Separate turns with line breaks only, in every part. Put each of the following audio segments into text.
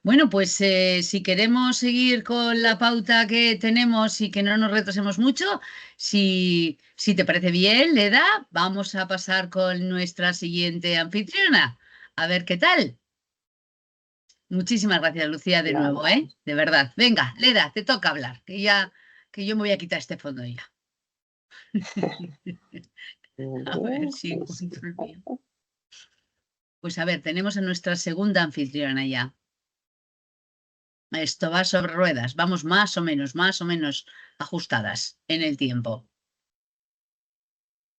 Bueno, pues si queremos seguir con la pauta que tenemos y que no nos retrasemos mucho, si te parece bien, Leda, vamos a pasar con nuestra siguiente anfitriona. A ver qué tal. Muchísimas gracias, Lucía, de nuevo,
Claro.
¿eh? De verdad. Venga, Leda, te toca hablar, que yo me voy a quitar este fondo ya. A ver si encuentro el mío. Pues a ver, tenemos a nuestra segunda anfitriona ya. Esto va sobre ruedas, vamos más o menos ajustadas en el tiempo.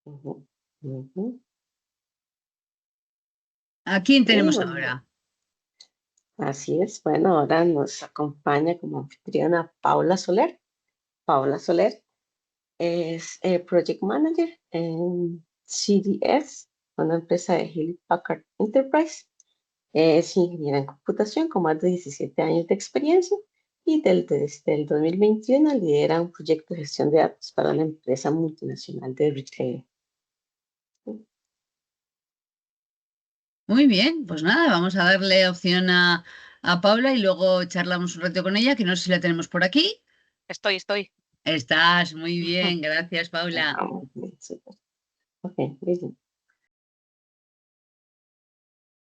Ujú, ujú.
¿A quién
Y
tenemos
bueno,
ahora?
así es. Bueno, ahora nos acompaña como anfitriona Paula Soler. Paula Soler es Project Manager en CDS, una empresa de Hewlett Packard Enterprise. Es ingeniera en computación con más de 17 años de experiencia y desde el 2021 lidera un proyecto de gestión de datos para una empresa multinacional de retail.
Muy bien, pues nada, vamos a darle opción a Paula y luego charlamos un rato con ella, que no sé si la tenemos por aquí.
Estoy.
Estás muy bien, gracias, Paula.
Vamos, súper. Ok, bien.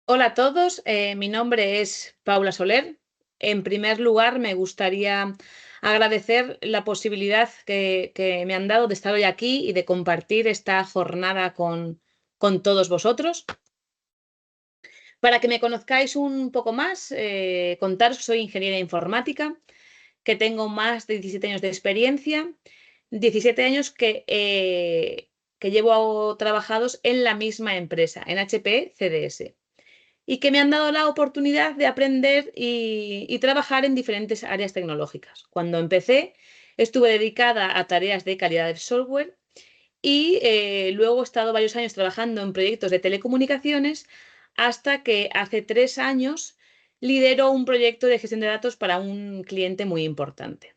Hola a todos, mi nombre es Paula Soler. En primer lugar, me gustaría agradecer la posibilidad que me han dado de estar hoy aquí y de compartir esta jornada con todos vosotros. Para que me conozcáis un poco más, contaros que soy ingeniera informática, que tengo más de 17 años de experiencia, 17 años que llevo trabajados en la misma empresa, en HP CDS, y que me han dado la oportunidad de aprender y trabajar en diferentes áreas tecnológicas. Cuando empecé, estuve dedicada a tareas de calidad del software y luego he estado varios años trabajando en proyectos de telecomunicaciones hasta que hace 3 años lidero un proyecto de gestión de datos para un cliente muy importante.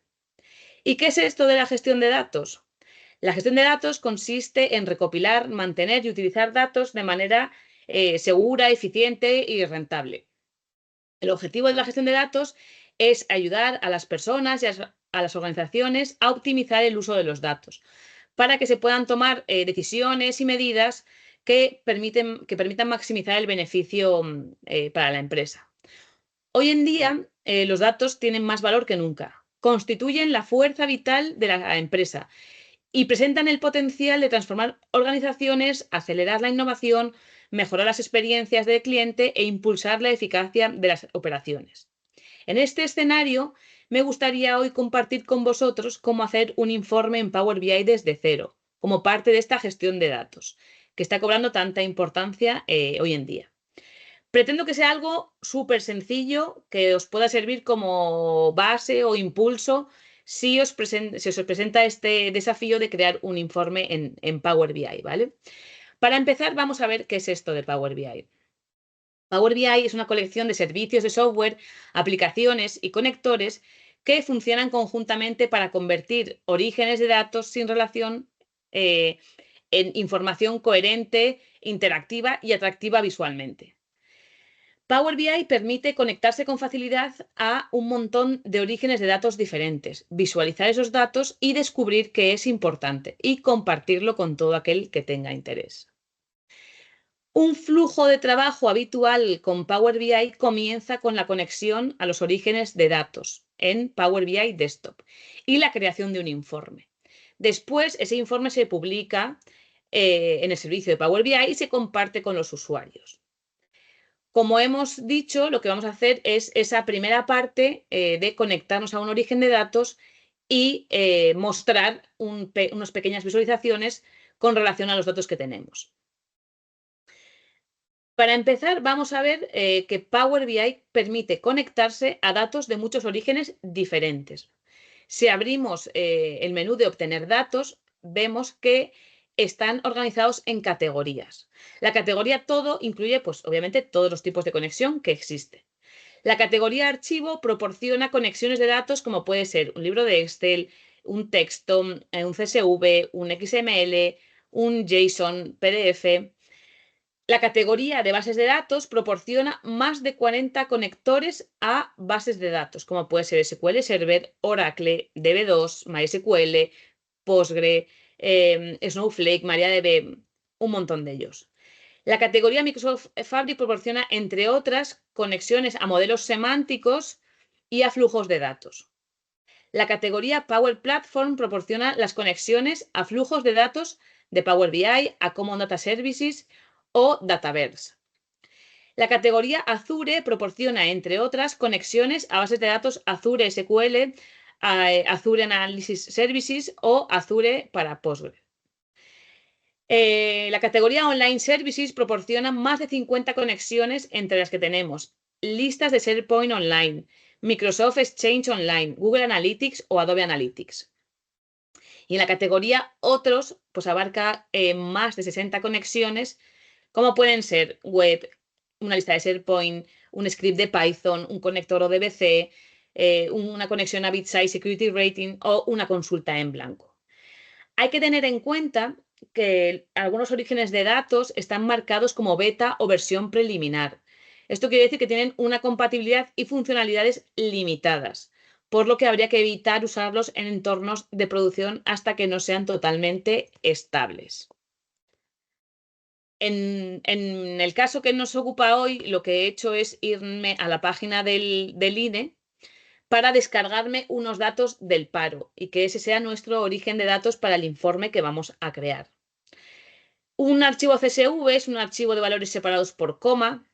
¿Y qué es esto de la gestión de datos? La gestión de datos consiste en recopilar, mantener y utilizar datos de manera segura, eficiente y rentable. El objetivo de la gestión de datos es ayudar a las personas y a las organizaciones a optimizar el uso de los datos para que se puedan tomar decisiones y medidas que permitan maximizar el beneficio para la empresa. Hoy en día, los datos tienen más valor que nunca. Constituyen la fuerza vital de la empresa y presentan el potencial de transformar organizaciones, acelerar la innovación, mejorar las experiencias del cliente e impulsar la eficacia de las operaciones. En este escenario, me gustaría hoy compartir con vosotros cómo hacer un informe en Power BI desde cero, como parte de esta gestión de datos, que está cobrando tanta importancia hoy en día. Pretendo que sea algo súper sencillo, que os pueda servir como base o impulso si os presenta este desafío de crear un informe en Power BI, ¿vale? Para empezar, vamos a ver qué es esto de Power BI. Power BI es una colección de servicios de software, aplicaciones y conectores que funcionan conjuntamente para convertir orígenes de datos sin relación en información coherente, interactiva y atractiva visualmente. Power BI permite conectarse con facilidad a un montón de orígenes de datos diferentes, visualizar esos datos y descubrir qué es importante y compartirlo con todo aquel que tenga interés. Un flujo de trabajo habitual con Power BI comienza con la conexión a los orígenes de datos en Power BI Desktop y la creación de un informe. Después, ese informe se publica en el servicio de Power BI y se comparte con los usuarios. Como hemos dicho, lo que vamos a hacer es esa primera parte de conectarnos a un origen de datos y mostrar unas pequeñas visualizaciones con relación a los datos que tenemos. Para empezar, vamos a ver que Power BI permite conectarse a datos de muchos orígenes diferentes. Si abrimos el menú de obtener datos, vemos que están organizados en categorías. La categoría todo incluye, pues, obviamente, todos los tipos de conexión que existen. La categoría archivo proporciona conexiones de datos como puede ser un libro de Excel, un texto, un CSV, un XML, un JSON, PDF. La categoría de bases de datos proporciona más de 40 conectores a bases de datos, como puede ser SQL Server, Oracle, DB2, MySQL, Postgre, Snowflake, MariaDB, un montón de ellos. La categoría Microsoft Fabric proporciona, entre otras, conexiones a modelos semánticos y a flujos de datos. La categoría Power Platform proporciona las conexiones a flujos de datos de Power BI, a Common Data Services o Dataverse. La categoría Azure proporciona, entre otras, conexiones a bases de datos Azure SQL, Azure Analysis Services o Azure para Postgre. La categoría Online Services proporciona más de 50 conexiones, entre las que tenemos listas de SharePoint Online, Microsoft Exchange Online, Google Analytics o Adobe Analytics. Y en la categoría Otros, pues abarca más de 60 conexiones, como pueden ser web, una lista de SharePoint, un script de Python, un conector ODBC, una conexión a BitSize Security Rating o una consulta en blanco. Hay que tener en cuenta que algunos orígenes de datos están marcados como beta o versión preliminar. Esto quiere decir que tienen una compatibilidad y funcionalidades limitadas, por lo que habría que evitar usarlos en entornos de producción hasta que no sean totalmente estables. En el caso que nos ocupa hoy, lo que he hecho es irme a la página del INE para descargarme unos datos del paro y que ese sea nuestro origen de datos para el informe que vamos a crear. Un archivo CSV es un archivo de valores separados por coma,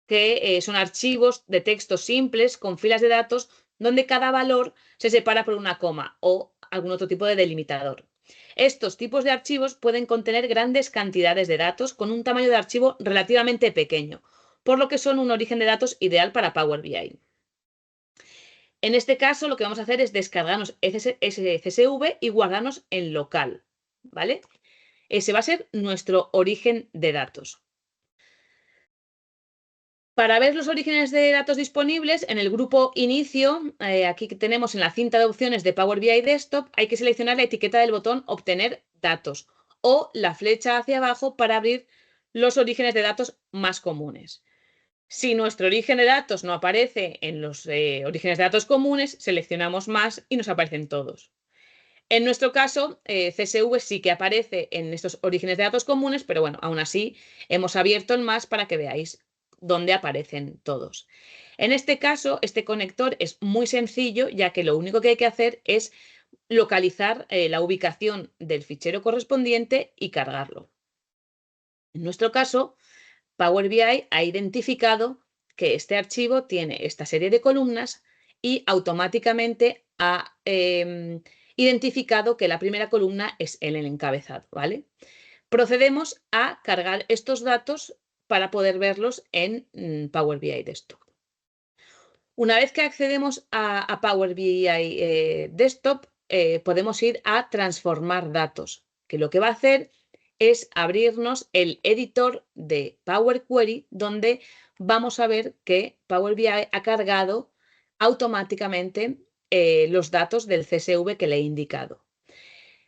que son archivos de texto simples con filas de datos donde cada valor se separa por una coma o algún otro tipo de delimitador. Estos tipos de archivos pueden contener grandes cantidades de datos con un tamaño de archivo relativamente pequeño, por lo que son un origen de datos ideal para Power BI. En este caso, lo que vamos a hacer es descargarnos ese CSV y guardarnos en local, ¿vale? Ese va a ser nuestro origen de datos. Para ver los orígenes de datos disponibles, en el grupo Inicio, aquí que tenemos en la cinta de opciones de Power BI Desktop, hay que seleccionar la etiqueta del botón Obtener datos o la flecha hacia abajo para abrir los orígenes de datos más comunes. Si nuestro origen de datos no aparece en los orígenes de datos comunes, seleccionamos más y nos aparecen todos. En nuestro caso, CSV sí que aparece en estos orígenes de datos comunes, pero bueno, aún así hemos abierto el más para que veáis dónde aparecen todos. En este caso, este conector es muy sencillo, ya que lo único que hay que hacer es localizar la ubicación del fichero correspondiente y cargarlo. En nuestro caso, Power BI ha identificado que este archivo tiene esta serie de columnas y automáticamente ha identificado que la primera columna es el encabezado, ¿vale? Procedemos a cargar estos datos para poder verlos en Power BI Desktop. Una vez que accedemos a Power BI Desktop, podemos ir a transformar datos, que lo que va a hacer es abrirnos el editor de Power Query, donde vamos a ver que Power BI ha cargado automáticamente los datos del CSV que le he indicado.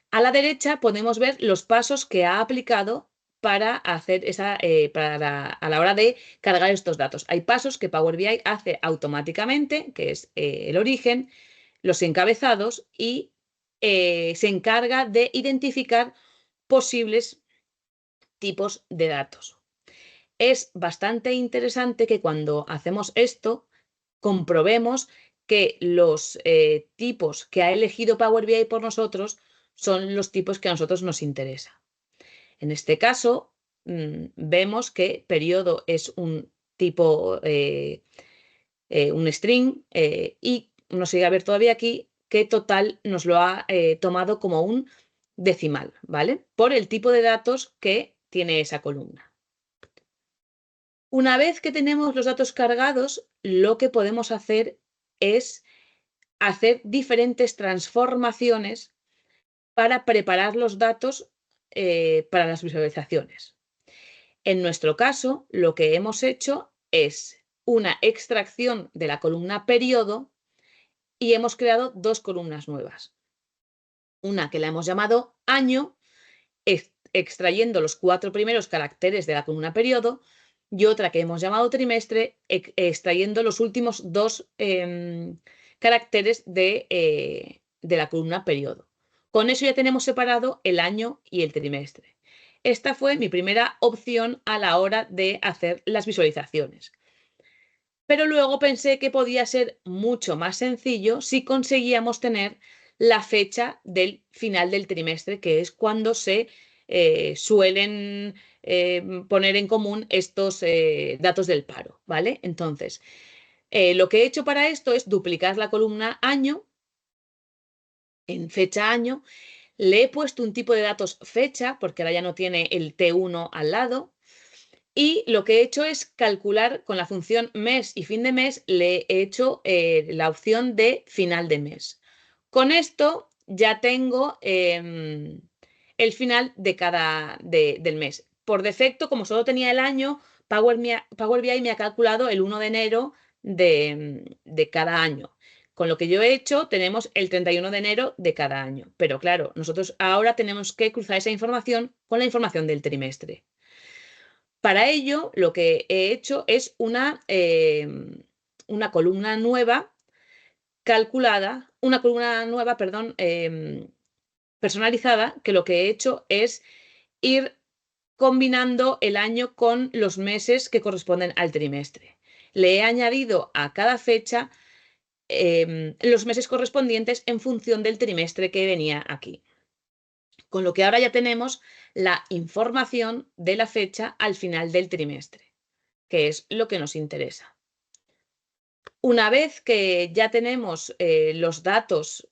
A la derecha podemos ver los pasos que ha aplicado para hacer a la hora de cargar estos datos. Hay pasos que Power BI hace automáticamente, que es el origen, los encabezados y se encarga de identificar posibles tipos de datos. Es bastante interesante que cuando hacemos esto comprobemos que los tipos que ha elegido Power BI por nosotros son los tipos que a nosotros nos interesa. En este caso, vemos que periodo es un tipo, un string, y nos sigue a ver todavía aquí que total nos lo ha tomado como un decimal, ¿vale? Por el tipo de datos que tiene esa columna. Una vez que tenemos los datos cargados, lo que podemos hacer es hacer diferentes transformaciones para preparar los datos para las visualizaciones. En nuestro caso, lo que hemos hecho es una extracción de la columna periodo y hemos creado dos columnas nuevas. Una que la hemos llamado año, extrayendo los 4 primeros caracteres de la columna periodo, y otra que hemos llamado trimestre, extrayendo los últimos 2 caracteres de la columna periodo. Con eso ya tenemos separado el año y el trimestre. Esta fue mi primera opción a la hora de hacer las visualizaciones. Pero luego pensé que podía ser mucho más sencillo si conseguíamos tener la fecha del final del trimestre, que es cuando se suelen poner en común estos datos del paro, ¿vale? Entonces, lo que he hecho para esto es duplicar la columna año en fecha año. Le he puesto un tipo de datos fecha, porque ahora ya no tiene el T1 al lado. Y lo que he hecho es calcular con la función mes y fin de mes, le he hecho la opción de final de mes. Con esto ya tengo el final de del mes. Por defecto, como solo tenía el año, Power BI me ha calculado el 1 de enero de cada año. Con lo que yo he hecho, tenemos el 31 de enero de cada año. Pero claro, nosotros ahora tenemos que cruzar esa información con la información del trimestre. Para ello, lo que he hecho es una columna nueva calculada, una columna nueva, perdón, personalizada, que lo que he hecho es ir combinando el año con los meses que corresponden al trimestre. Le he añadido a cada fecha los meses correspondientes en función del trimestre que venía aquí. Con lo que ahora ya tenemos la información de la fecha al final del trimestre, que es lo que nos interesa. Una vez que ya tenemos los datos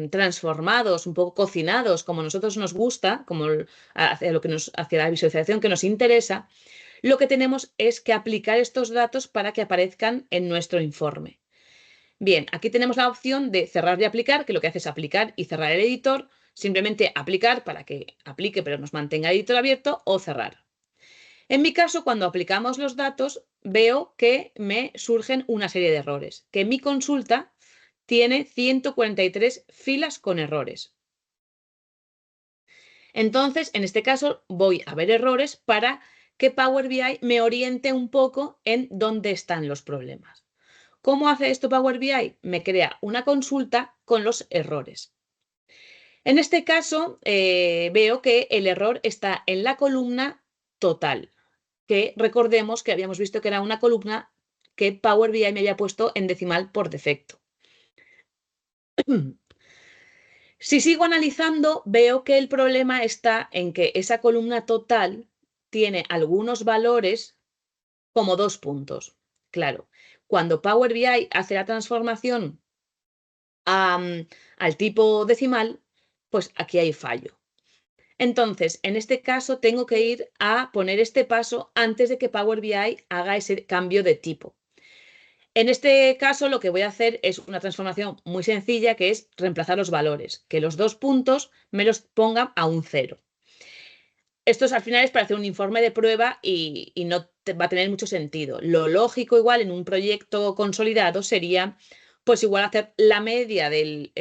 transformados, un poco cocinados, como a nosotros nos gusta, como hacia la visualización que nos interesa, lo que tenemos es que aplicar estos datos para que aparezcan en nuestro informe. Bien, aquí tenemos la opción de cerrar y aplicar, que lo que hace es aplicar y cerrar el editor, simplemente aplicar para que aplique pero nos mantenga el editor abierto, o cerrar. En mi caso, cuando aplicamos los datos, veo que me surgen una serie de errores, que mi consulta tiene 143 filas con errores. Entonces, en este caso, voy a ver errores para que Power BI me oriente un poco en dónde están los problemas. ¿Cómo hace esto Power BI? Me crea una consulta con los errores. En este caso, veo que el error está en la columna total, que recordemos que habíamos visto que era una columna que Power BI me había puesto en decimal por defecto. Si sigo analizando, veo que el problema está en que esa columna total tiene algunos valores como 2 puntos. Claro, cuando Power BI hace la transformación al tipo decimal, pues aquí hay fallo. Entonces, en este caso, tengo que ir a poner este paso antes de que Power BI haga ese cambio de tipo. En este caso, lo que voy a hacer es una transformación muy sencilla, que es reemplazar los valores, que los 2 puntos me los pongan a un 0. Esto al final es para hacer un informe de prueba y no va a tener mucho sentido. Lo lógico igual en un proyecto consolidado sería pues igual hacer la media del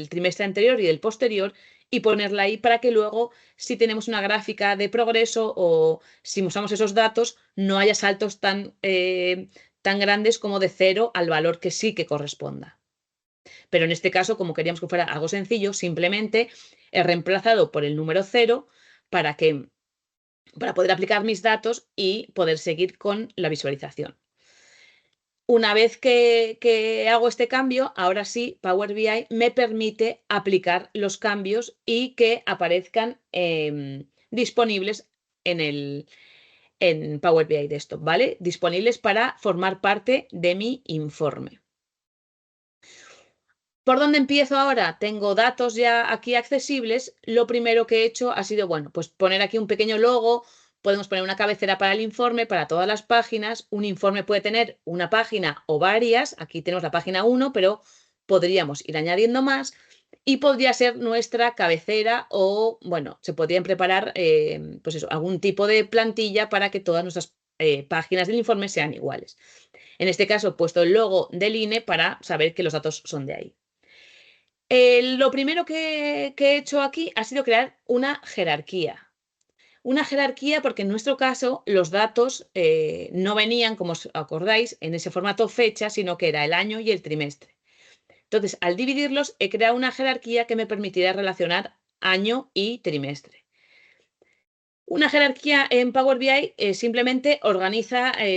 trimestre anterior y del posterior y ponerla ahí para que luego, si tenemos una gráfica de progreso o si usamos esos datos, no haya saltos tan grandes como de 0 al valor que sí que corresponda. Pero en este caso, como queríamos que fuera algo sencillo, simplemente he reemplazado por el número 0 para poder aplicar mis datos y poder seguir con la visualización. Una vez que hago este cambio, ahora sí, Power BI me permite aplicar los cambios y que aparezcan disponibles en Power BI Desktop, ¿vale? Disponibles para formar parte de mi informe. ¿Por dónde empiezo ahora? Tengo datos ya aquí accesibles. Lo primero que he hecho ha sido, bueno, pues poner aquí un pequeño logo. Podemos poner una cabecera para el informe, para todas las páginas. Un informe puede tener una página o varias. Aquí tenemos la página 1, pero podríamos ir añadiendo más. Y podría ser nuestra cabecera o, bueno, se podrían preparar, pues eso, algún tipo de plantilla para que todas nuestras páginas del informe sean iguales. En este caso he puesto el logo del INE para saber que los datos son de ahí. Lo primero que he hecho aquí ha sido crear una jerarquía. Una jerarquía porque en nuestro caso los datos no venían, como os acordáis, en ese formato fecha, sino que era el año y el trimestre. Entonces, al dividirlos, he creado una jerarquía que me permitirá relacionar año y trimestre. Una jerarquía en Power BI simplemente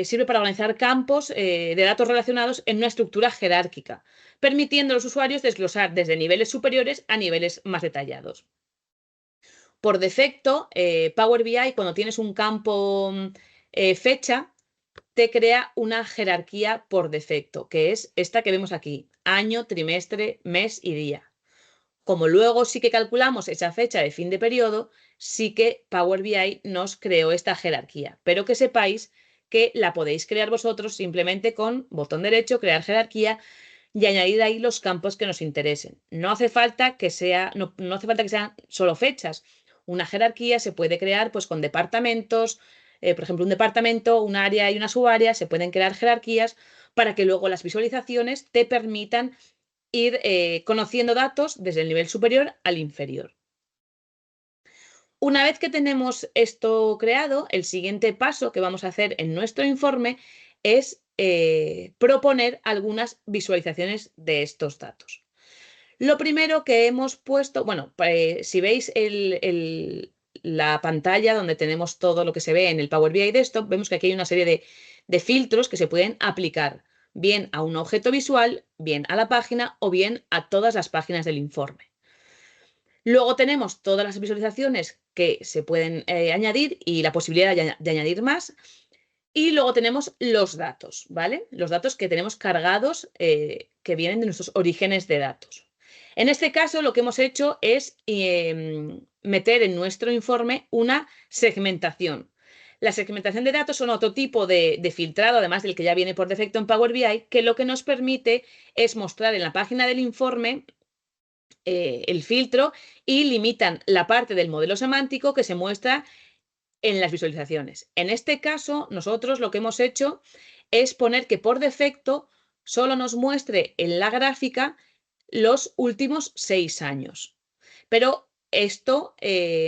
sirve para organizar campos de datos relacionados en una estructura jerárquica, permitiendo a los usuarios desglosar desde niveles superiores a niveles más detallados. Por defecto, Power BI, cuando tienes un campo fecha, te crea una jerarquía por defecto, que es esta que vemos aquí, año, trimestre, mes y día. Como luego sí que calculamos esa fecha de fin de periodo, sí que Power BI nos creó esta jerarquía, pero que sepáis que la podéis crear vosotros simplemente con botón derecho, crear jerarquía y añadir ahí los campos que nos interesen. No hace falta que no hace falta que sean solo fechas. Una jerarquía se puede crear pues con departamentos, por ejemplo, un departamento, un área y una subárea, se pueden crear jerarquías para que luego las visualizaciones te permitan ir conociendo datos desde el nivel superior al inferior. Una vez que tenemos esto creado, el siguiente paso que vamos a hacer en nuestro informe es proponer algunas visualizaciones de estos datos. Lo primero que hemos puesto, bueno, si veis la pantalla donde tenemos todo lo que se ve en el Power BI Desktop, vemos que aquí hay una serie de filtros que se pueden aplicar bien a un objeto visual, bien a la página o bien a todas las páginas del informe. Luego tenemos todas las visualizaciones que se pueden añadir y la posibilidad de añadir más. Y luego tenemos los datos, ¿vale? Los datos que tenemos cargados que vienen de nuestros orígenes de datos. En este caso, lo que hemos hecho es meter en nuestro informe una segmentación. La segmentación de datos son otro tipo de filtrado, además del que ya viene por defecto en Power BI, que lo que nos permite es mostrar en la página del informe el filtro y limitan la parte del modelo semántico que se muestra en las visualizaciones. En este caso, nosotros lo que hemos hecho es poner que por defecto solo nos muestre en la gráfica los últimos 6 años. Pero esto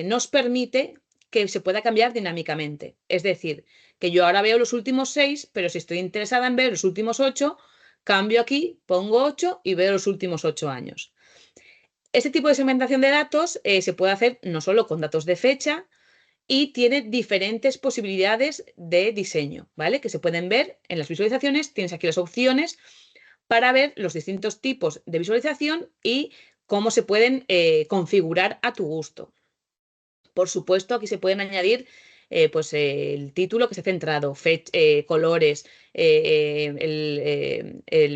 nos permite que se pueda cambiar dinámicamente. Es decir, que yo ahora veo los últimos 6, pero si estoy interesada en ver los últimos 8, cambio aquí, pongo 8 y veo los últimos 8 años. Este tipo de segmentación de datos se puede hacer no solo con datos de fecha, y tiene diferentes posibilidades de diseño, ¿vale? Que se pueden ver en las visualizaciones. Tienes aquí las opciones para ver los distintos tipos de visualización y cómo se pueden configurar a tu gusto. Por supuesto, aquí se pueden añadir pues, el título que esté centrado, colores, el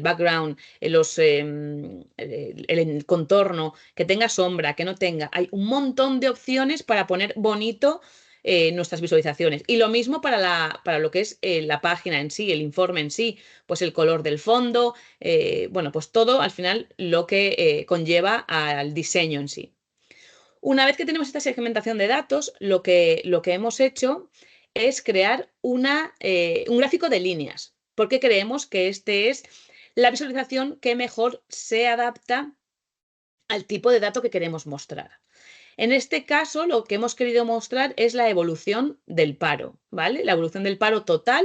background, el contorno, que tenga sombra, que no tenga. Hay un montón de opciones para poner bonito nuestras visualizaciones. Y lo mismo para lo que es la página en sí, el informe en sí, pues el color del fondo, bueno, pues todo al final lo que conlleva al diseño en sí. Una vez que tenemos esta segmentación de datos, lo que hemos hecho es crear un gráfico de líneas, porque creemos que este es la visualización que mejor se adapta al tipo de dato que queremos mostrar. En este caso, lo que hemos querido mostrar es la evolución del paro, ¿vale? La evolución del paro total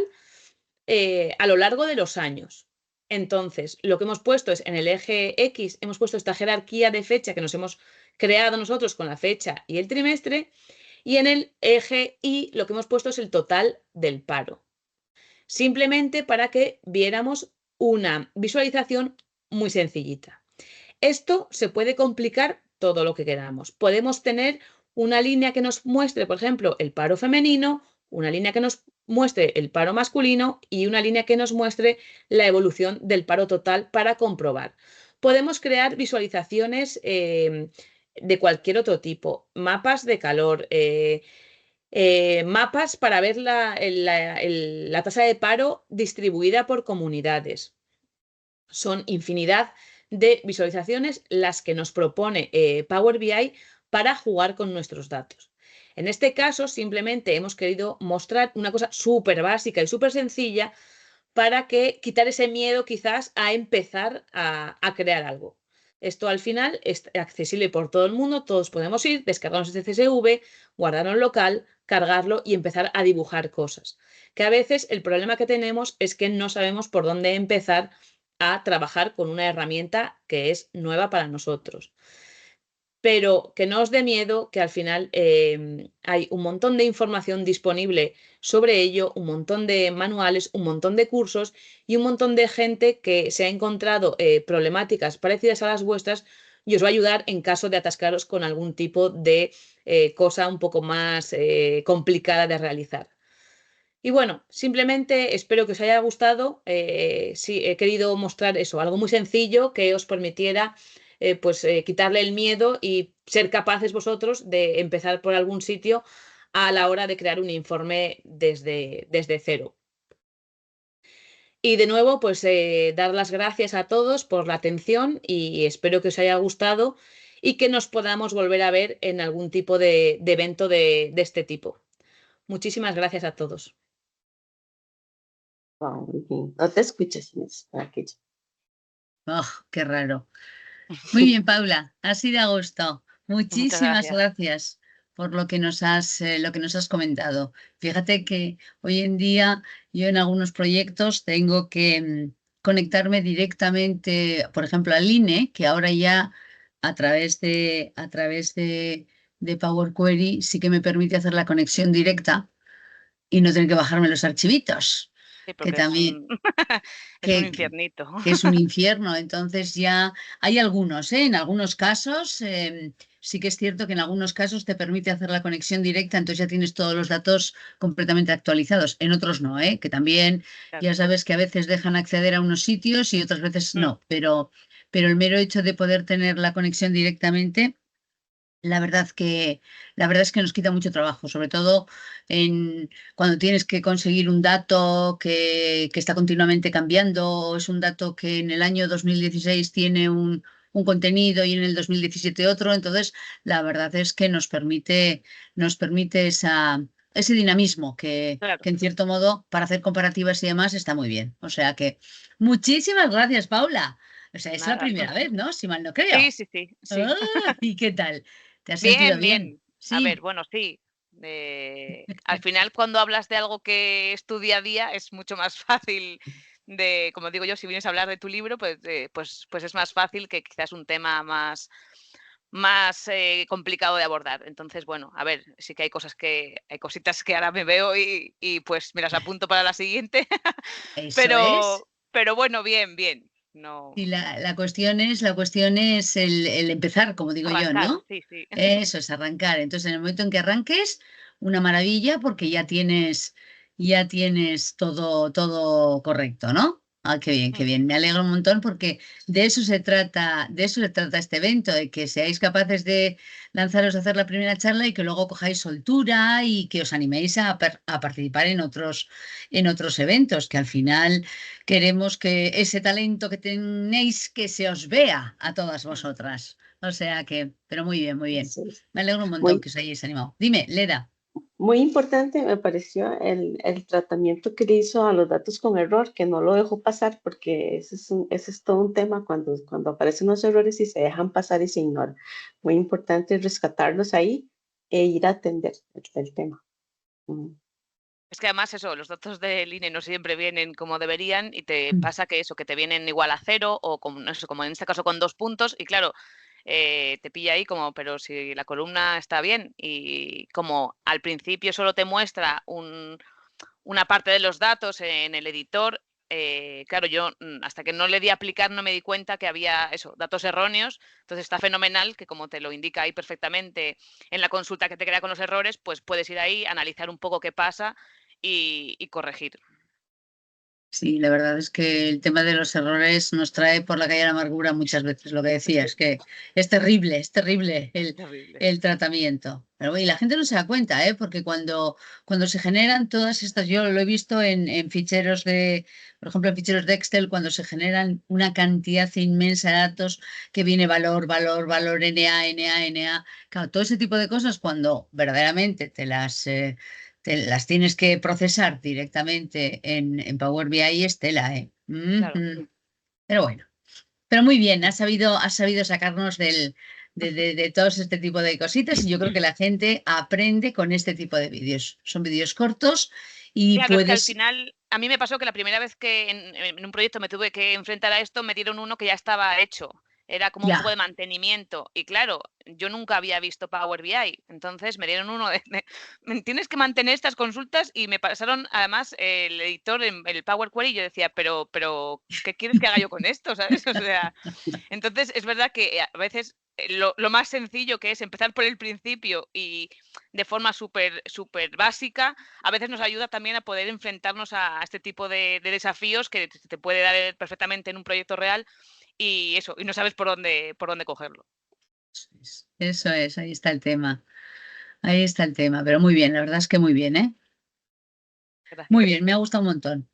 a lo largo de los años. Entonces, lo que hemos puesto es en el eje X, hemos puesto esta jerarquía de fecha que nos hemos creado nosotros con la fecha y el trimestre, y en el eje Y lo que hemos puesto es el total del paro. Simplemente para que viéramos una visualización muy sencillita. Esto se puede complicar todo lo que queramos. Podemos tener una línea que nos muestre, por ejemplo, el paro femenino, una línea que nos muestre el paro masculino y una línea que nos muestre la evolución del paro total para comprobar. Podemos crear visualizaciones de cualquier otro tipo, mapas de calor, mapas para ver la tasa de paro distribuida por comunidades. Son infinidad de visualizaciones las que nos propone Power BI para jugar con nuestros datos. En este caso, simplemente hemos querido mostrar una cosa súper básica y súper sencilla para quitar ese miedo quizás a empezar a crear algo. Esto al final es accesible por todo el mundo, todos podemos ir, descargarnos este CSV, guardarlo en local, cargarlo y empezar a dibujar cosas. Que a veces el problema que tenemos es que no sabemos por dónde empezar a trabajar con una herramienta que es nueva para nosotros. Pero que no os dé miedo, que al final hay un montón de información disponible sobre ello, un montón de manuales, un montón de cursos y un montón de gente que se ha encontrado problemáticas parecidas a las vuestras y os va a ayudar en caso de atascaros con algún tipo de cosa un poco más complicada de realizar. Y bueno, simplemente espero que os haya gustado. Sí, he querido mostrar eso, algo muy sencillo que os permitiera quitarle el miedo y ser capaces vosotros de empezar por algún sitio a la hora de crear un informe desde cero. Y de nuevo, pues dar las gracias a todos por la atención y espero que os haya gustado y que nos podamos volver a ver en algún tipo de evento de este tipo. Muchísimas gracias a todos.
Wow, muy bien. No te escuchas, Inés, para que
Oh, qué raro. Muy bien, Paula, ha sido a gusto.
Muchas
Muchísimas
gracias.
gracias por lo que nos has comentado. Fíjate que hoy en día yo en algunos proyectos tengo que conectarme directamente, por ejemplo, al INE, que ahora ya a través de Power Query sí que me permite hacer la conexión directa y no tener que bajarme los archivitos,
Sí,
que
porque
también
es un
que,
infiernito.
que es un infierno. Entonces ya hay algunos, ¿eh? En algunos casos, sí que es cierto que en algunos casos te permite hacer la conexión directa, entonces ya tienes todos los datos completamente actualizados. En otros no, ¿eh? Que también ya
Claro.
sabes que a veces dejan acceder a unos sitios y otras veces
Mm.
no, pero el mero hecho de poder tener la conexión directamente. La verdad es que nos quita mucho trabajo, sobre todo cuando tienes que conseguir un dato que está continuamente cambiando, o es un dato que en el año 2016 tiene un contenido y en el 2017 otro. Entonces, la verdad es que nos permite ese dinamismo
Claro.
que en cierto modo para hacer comparativas y demás está muy bien. O sea que muchísimas gracias, Paula. O sea, es la
Nada.
primera vez, ¿no? Si mal no
Sí,
creo.
sí, sí, sí.
Ah, ¿y qué tal? ¿Te has sentido
Bien,
bien?
bien. A ver,
Sí.
bueno, sí. Al final, cuando hablas de algo que es tu día a día, es mucho más fácil como digo yo, si vienes a hablar de tu libro, pues es más fácil que quizás un tema más complicado de abordar. Entonces, bueno, a ver, sí que hay cositas que ahora me veo y pues me las apunto para la siguiente,
Eso es.
pero bueno, bien, bien. No,
Y la cuestión es el empezar, como digo yo,
arrancar,
¿no?
sí, sí.
Eso es arrancar. Entonces, en el momento en que arranques, una maravilla porque ya tienes todo correcto, ¿no? Ah, qué bien, qué
Mm.
bien. Me alegro un montón porque de eso se trata este evento, de que seáis capaces de lanzaros a hacer la primera charla y que luego cojáis soltura y que os animéis a participar en otros eventos, que al final queremos que ese talento que tenéis que se os vea a todas
Mm.
vosotras. O sea que, pero muy bien, muy bien.
así es.
Me alegro un montón
Muy,
que os hayáis animado. Dime, Leda.
muy importante me pareció el tratamiento que le hizo a los datos con error, que no lo dejó pasar porque ese es todo un tema cuando aparecen los errores y se dejan pasar y se ignoran. Muy importante rescatarlos ahí e ir a atender el tema. Mm,
Es que además eso, los datos del INE no siempre vienen como deberían y te
Mm.
pasa que eso, que te vienen igual a 0 o como en este caso con 2 puntos y claro, te pilla ahí como, pero si la columna está bien y como al principio solo te muestra una parte de los datos en el editor, claro, yo hasta que no le di a aplicar no me di cuenta que había eso, datos erróneos. Entonces está fenomenal que como te lo indica ahí perfectamente en la consulta que te crea con los errores, pues puedes ir ahí, analizar un poco qué pasa y corregir.
Sí, la verdad es que el tema de los errores nos trae por la calle de la amargura muchas veces, lo que decías, que es terrible el,
Terrible.
el tratamiento. Pero y la gente no se da cuenta, ¿eh? Porque cuando se generan todas estas, yo lo he visto en ficheros por ejemplo, en ficheros de Excel, cuando se generan una cantidad inmensa de datos que viene valor, valor, valor, NA, NA, NA. Claro, todo ese tipo de cosas, cuando verdaderamente te las tienes que procesar directamente en Power BI, es tela, ¿eh?
Claro.
Pero bueno. Pero muy bien, has sabido sacarnos de todo este tipo de cositas y yo creo que la gente aprende con este tipo de vídeos. Son vídeos cortos y
Claro, es que al
puedes...
final, a mí me pasó que la primera vez que en un proyecto me tuve que enfrentar a esto, me dieron uno que ya estaba hecho. Era como un poco
Ya,
de mantenimiento. Y claro, yo nunca había visto Power BI. Entonces me dieron uno tienes que mantener estas consultas y me pasaron además el editor en el Power Query y yo decía, pero, ¿qué quieres que haga yo con esto? ¿Sabes? O sea, entonces es verdad que a veces lo más sencillo que es empezar por el principio y de forma súper básica, a veces nos ayuda también a poder enfrentarnos a este tipo de desafíos que te puede dar perfectamente en un proyecto real y eso, y no sabes por dónde cogerlo.
eso es, ahí está el tema. Ahí está el tema, pero muy bien, la verdad es que muy bien, ¿eh? Muy
Gracias.
bien, me ha gustado un montón.